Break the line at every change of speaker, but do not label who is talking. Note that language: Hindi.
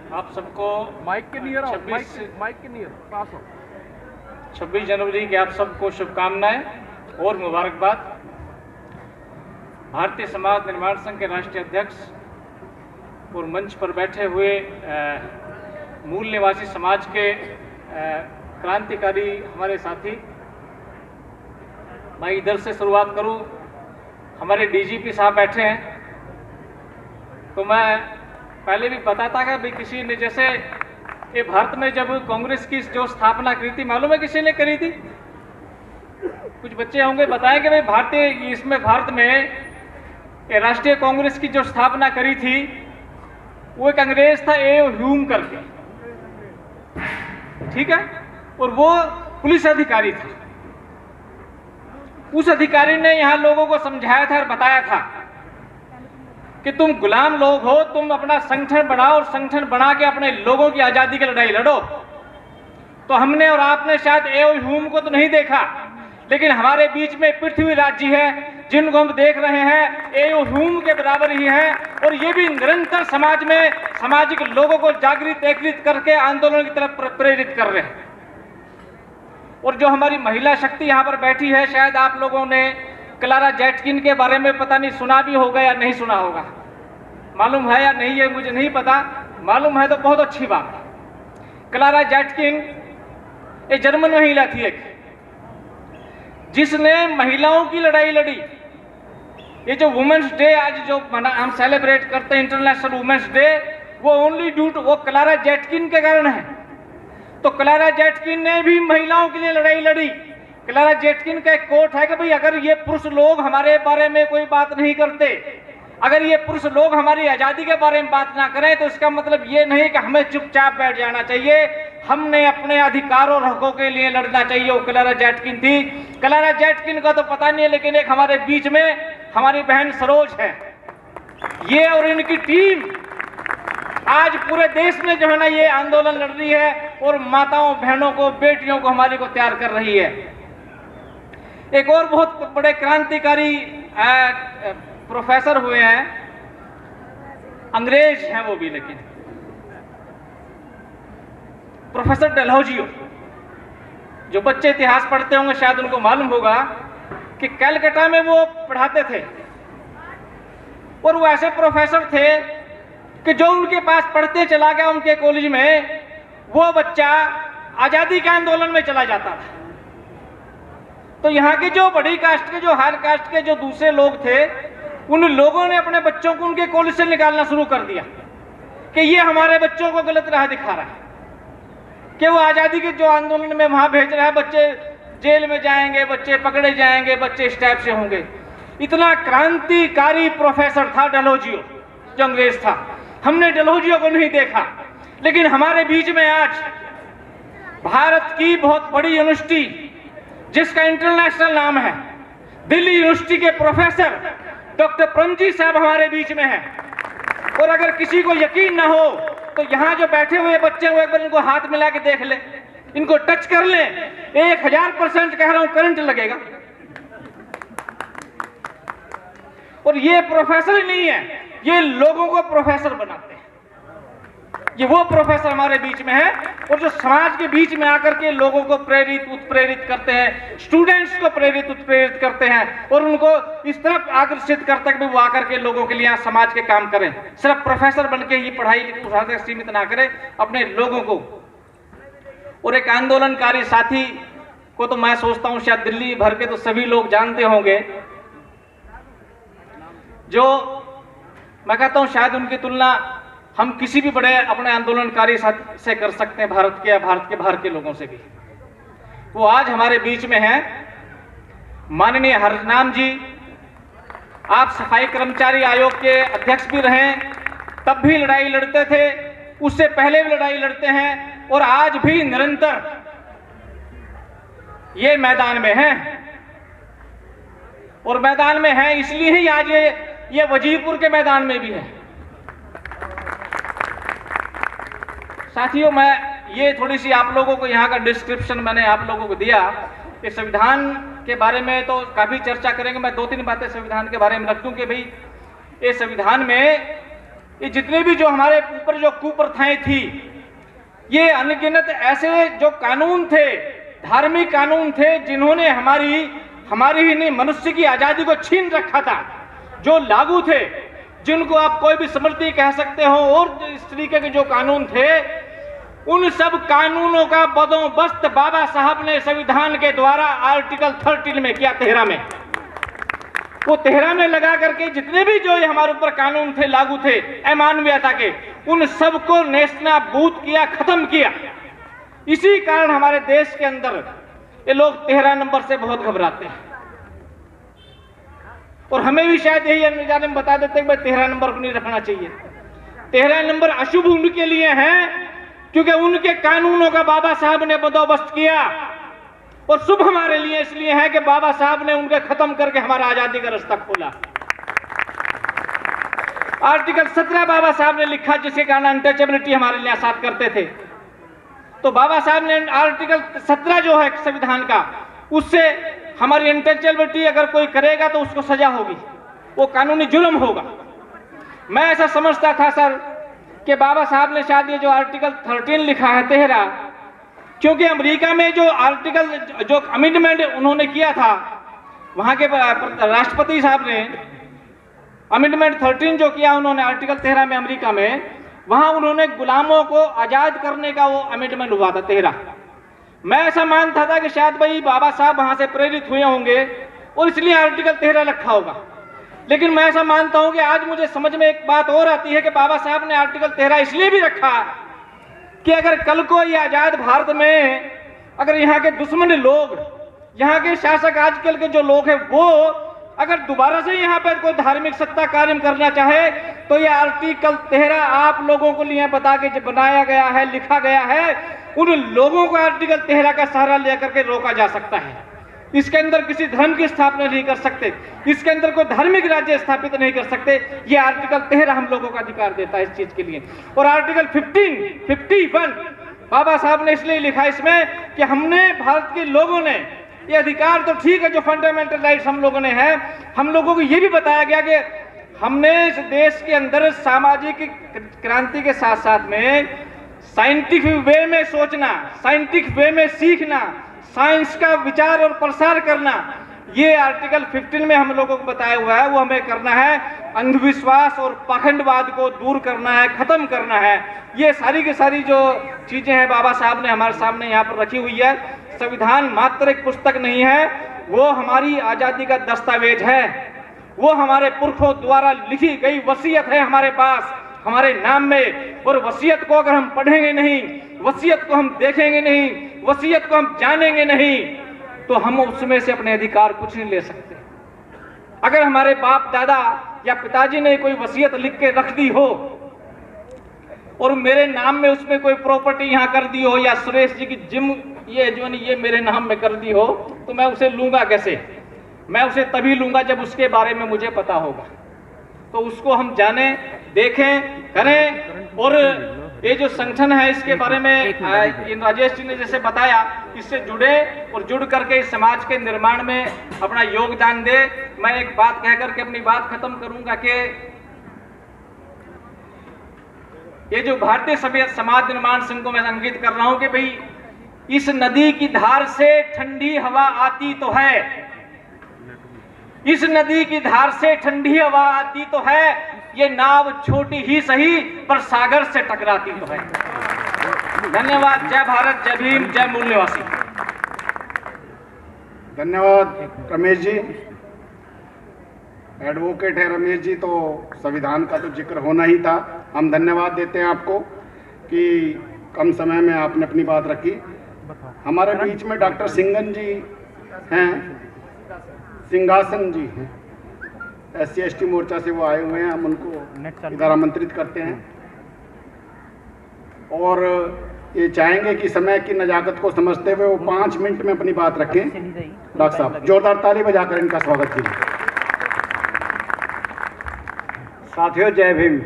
आप सबको
माइक के नियर आओ,
26
माइक के नियर पास हो।
26 जनवरी की आप सबको शुभकामनाएं और मुबारकबाद। भारतीय समाज निर्माण संघ के राष्ट्रीय अध्यक्ष और मंच पर बैठे हुए मूल निवासी समाज के क्रांतिकारी हमारे साथी, मैं इधर से शुरुआत करूं। हमारे डीजीपी साहब बैठे हैं, तो मैं पहले भी बताता कि भाई किसी ने, जैसे ये भारत में जब कांग्रेस की जो स्थापना करी थी, मालूम है किसी ने करी थी? कुछ बच्चे होंगे बताएं कि भाई भारत में ये राष्ट्रीय कांग्रेस की जो स्थापना करी थी वो एक अंग्रेज था, ए ह्यूम करके, ठीक है, और वो पुलिस अधिकारी था। उस अधिकारी ने यहां लोगों को समझाया था और बताया था कि तुम गुलाम लोग हो, तुम अपना संगठन बनाओ और संगठन बना के अपने लोगों की आजादी की लड़ाई लड़ो। तो हमने और आपने शायद ए ह्यूम को तो नहीं देखा, लेकिन हमारे बीच में पृथ्वीराज जी है जिनको हम देख रहे हैं, ए ह्यूम के बराबर ही है, और ये भी निरंतर समाज में सामाजिक लोगों को जागृत एकत्रित करके आंदोलन की तरफ प्रेरित कर रहे हैं। और जो हमारी महिला शक्ति यहाँ पर बैठी है, शायद आप लोगों ने क्लारा जेटकिन के बारे में पता नहीं सुना भी होगा या नहीं सुना होगा, मालूम है या नहीं है मुझे नहीं पता, मालूम है तो बहुत अच्छी बात है। क्लारा जेटकिन एक जर्मन महिला थी, एक जिसने महिलाओं की लड़ाई लड़ी। ये जो वुमेन्स डे आज जो हम सेलिब्रेट करते हैं, इंटरनेशनल वुमेन्स डे, वो ओनली ड्यू टू वो क्लारा जेटकिन के कारण है। तो क्लारा जेटकिन ने भी महिलाओं के लिए लड़ाई लड़ी। क्लारा जेटकिन का एक कोट है कि भाई अगर ये पुरुष लोग हमारे बारे में कोई बात नहीं करते, अगर ये पुरुष लोग हमारी आजादी के बारे में बात ना करें, तो इसका मतलब ये नहीं कि हमें चुपचाप बैठ जाना चाहिए, हमने अपने अधिकारों और हकों के लिए लड़ना चाहिए। वो क्लारा जेटकिन थी। क्लारा जेटकिन का तो पता नहीं है, लेकिन एक हमारे बीच में हमारी बहन सरोज है, ये और इनकी टीम आज पूरे देश में जो है ना ये आंदोलन लड़ रही है और माताओं बहनों को, बेटियों को हमारी को तैयार कर रही है। एक और बहुत बड़े क्रांतिकारी प्रोफेसर हुए हैं, अंग्रेज हैं वो भी, लेकिन प्रोफेसर डलहौजियो, जो बच्चे इतिहास पढ़ते होंगे शायद उनको मालूम होगा कि कलकत्ता में वो पढ़ाते थे, और वो ऐसे प्रोफेसर थे कि जो उनके पास पढ़ते चला गया उनके कॉलेज में, वो बच्चा आजादी के आंदोलन में चला जाता था। तो यहाँ की जो बड़ी कास्ट के, जो हायर कास्ट के जो दूसरे लोग थे, उन लोगों ने अपने बच्चों को उनके कॉलेज से निकालना शुरू कर दिया कि ये हमारे बच्चों को गलत राह दिखा रहा है, कि वो आजादी के जो आंदोलन में वहां भेज रहा है, बच्चे जेल में जाएंगे, बच्चे पकड़े जाएंगे, बच्चे इस टाइप से होंगे। इतना क्रांतिकारी प्रोफेसर था डलहौजियो, जो अंग्रेज था। हमने डलहौजियो को नहीं देखा, लेकिन हमारे बीच में आज भारत की बहुत बड़ी यूनिवर्सिटी जिसका इंटरनेशनल नाम है, दिल्ली यूनिवर्सिटी के प्रोफेसर डॉक्टर परमजीत साहब हमारे बीच में हैं। और अगर किसी को यकीन ना हो तो यहाँ जो बैठे हुए बच्चे वो एक बार इनको हाथ मिला के देख ले, इनको टच कर ले, 1000% कह रहा हूं करंट लगेगा। और ये प्रोफेसर ही नहीं है, ये लोगों को प्रोफेसर बनाते हैं। ये वो प्रोफेसर हमारे बीच में है, और जो समाज के बीच में आकर के लोगों को प्रेरित उत्प्रेरित करते हैं, स्टूडेंट्स को प्रेरित उत्प्रेरित करते हैं, और उनको इस तरफ आकर्षित करते हैं कि वो आकर के लोगों के लिए समाज के काम करें। सिर्फ प्रोफेसर बन के ही पढ़ाई लिखाई सीमित ना करें, अपने लोगों को। और एक आंदोलनकारी साथी को तो मैं सोचता हूं शायद दिल्ली भर के तो सभी लोग जानते होंगे, जो मैं कहता हूं शायद उनकी तुलना हम किसी भी बड़े अपने आंदोलनकारी से कर सकते हैं, भारत के या भारत के बाहर के लोगों से भी। वो आज हमारे बीच में हैं, माननीय हरनाम जी। आप सफाई कर्मचारी आयोग के अध्यक्ष भी रहे, तब भी लड़ाई लड़ते थे, उससे पहले भी लड़ाई लड़ते हैं, और आज भी निरंतर ये मैदान में हैं। और मैदान में हैं इसलिए ही आज ये वजीरपुर के मैदान में भी है। साथियों, मैं ये थोड़ी सी आप लोगों को यहाँ का डिस्क्रिप्शन मैंने आप लोगों को दिया कि संविधान के बारे में तो काफी चर्चा करेंगे। मैं 2-3 बातें संविधान के बारे में रख दूं कि भाई ये संविधान में ये जितने भी जो हमारे ऊपर जो कुप्रथाएं थी, ये अनगिनत ऐसे जो कानून थे, धार्मिक कानून थे, जिन्होंने हमारी ही नहीं मनुष्य की आजादी को छीन रखा था, जो लागू थे, जिनको आप कोई भी स्मृति कह सकते हो, और इस तरीके के जो कानून थे, उन सब कानूनों का बंदोबस्त बाबा साहब ने संविधान के द्वारा आर्टिकल 13 में किया। 13 में, वो 13 में लगा करके जितने भी जो हमारे ऊपर कानून थे, लागू थे अमानवीयता के, उन सबको नेस्तनाबूद किया, खत्म किया। इसी कारण हमारे देश के अंदर ये लोग 13 नंबर से बहुत घबराते हैं, और हमें भी शायद यही अनजाने में बता देते हैं कि भाई 13 नंबर को नहीं रखना चाहिए। 13 नंबर अशुभ उनके लिए है, क्योंकि उनके कानूनों का बाबा साहब ने बंदोबस्त किया, और शुभ हमारे लिए इसलिए है कि बाबा साहब ने उनके खत्म करके हमारा आजादी का रास्ता खोला। आर्टिकल 17 बाबा साहब ने लिखा, जिसके कारण अनटचेबिलिटी हमारे लिए आजाद करते थे। तो बाबा साहब ने आर्टिकल 17 जो है संविधान का, उससे हमारी अनटचेबिलिटी अगर कोई करेगा तो उसको सजा होगी, वो कानूनी जुल्म होगा। मैं ऐसा समझता था सर कि बाबा साहब ने शायद ये जो आर्टिकल 13 लिखा है 13, क्योंकि अमेरिका में जो आर्टिकल जो अमेंडमेंट उन्होंने किया था, वहां के राष्ट्रपति साहब ने अमेंडमेंट 13 जो किया उन्होंने आर्टिकल 13 में अमेरिका में, वहां उन्होंने गुलामों को आजाद करने का वो अमेंडमेंट हुआ था 13। मैं ऐसा मानता था कि शायद भाई बाबा साहब वहां से प्रेरित हुए होंगे और इसलिए आर्टिकल 13 रखा होगा, लेकिन मैं ऐसा मानता हूं कि आज मुझे समझ में एक बात और आती है कि बाबा साहब ने आर्टिकल 13 इसलिए भी रखा कि अगर कल को ये आजाद भारत में अगर यहाँ के दुश्मन लोग, यहाँ के शासक आजकल के जो लोग हैं, वो अगर दोबारा से यहाँ पर कोई धार्मिक सत्ता कायम करना चाहे, तो ये आर्टिकल 13 आप लोगों को लिए बता के बनाया गया है, लिखा गया है, उन लोगों को आर्टिकल 13 का सहारा लेकर के रोका जा सकता है। इसके अंदर किसी धर्म की स्थापना नहीं कर सकते, इसके अंदर कोई धार्मिक राज्य स्थापित नहीं कर सकते। ये आर्टिकल 13 हम लोगों को अधिकार देता है इस चीज के लिए। और आर्टिकल 51 बाबा साहब ने इसलिए लिखा इसमें कि हमने भारत के लोगों ने ये अधिकार, तो ठीक है जो फंडामेंटल राइट्स हम लोगों ने है, हम लोगों को ये भी बताया गया कि हमने इस देश के अंदर सामाजिक क्रांति के साथ साथ में साइंटिफिक वे में सोचना, साइंटिफिक वे में सीखना, साइंस का विचार और प्रसार करना, ये आर्टिकल 15 में हम लोगों को बताया हुआ है, वो हमें करना है। अंधविश्वास और पाखंडवाद को दूर करना है, खत्म करना है। ये सारी की सारी जो चीजें हैं बाबा साहब ने हमारे सामने यहाँ पर रखी हुई है। संविधान मात्र एक पुस्तक नहीं है, वो हमारी आजादी का दस्तावेज है, वो हमारे पुरखों द्वारा लिखी गई वसीयत है हमारे पास, हमारे नाम में। और वसीयत को अगर हम पढ़ेंगे नहीं, वसीयत को हम देखेंगे नहीं, वसीयत को हम जानेंगे नहीं, तो हम उसमें से अपने अधिकार कुछ नहीं ले सकते। अगर हमारे बाप दादा या पिताजी ने कोई वसीयत लिख के रख दी हो और मेरे नाम में उसमें कोई प्रॉपर्टी यहाँ कर दी हो, या सुरेश जी की जिम ये मेरे नाम में कर दी हो, तो मैं उसे लूंगा कैसे? मैं उसे तभी लूंगा जब उसके बारे में मुझे पता होगा। तो उसको हम जाने, देखें, करें। और ये जो संगठन है इसके बारे में राजेश जी ने जैसे बताया, इससे जुड़े और जुड़ करके इस समाज के निर्माण में अपना योगदान दे। मैं एक बात कह करके अपनी बात खत्म करूंगा कि ये जो भारतीय समाज निर्माण संघ को मैं अंकित कर रहा हूं कि भाई इस नदी की धार से ठंडी हवा आती तो है, इस नदी की धार से ठंडी हवा आती तो है, ये नाव छोटी ही सही पर सागर से टकराती तो है। धन्यवाद। जय भारत, जय भीम, जय मूल निवासी।
धन्यवाद रमेश जी, एडवोकेट है रमेश जी, तो संविधान का तो जिक्र होना ही था। हम धन्यवाद देते हैं आपको कि कम समय में आपने अपनी बात रखी। हमारे बीच में डॉक्टर सिंगन जी हैं, सिंहासन जी हैं, SC/ST मोर्चा से वो आए हुए हैं, हम उनको इधर आमंत्रित करते हैं। और ये चाहेंगे कि समय की नजाकत को समझते हुए वो 5 मिनट में अपनी बात रखें। डॉक्टर साहब जोरदार ताली बजाकर इनका स्वागत कीजिए।
साथियों, जय भीम।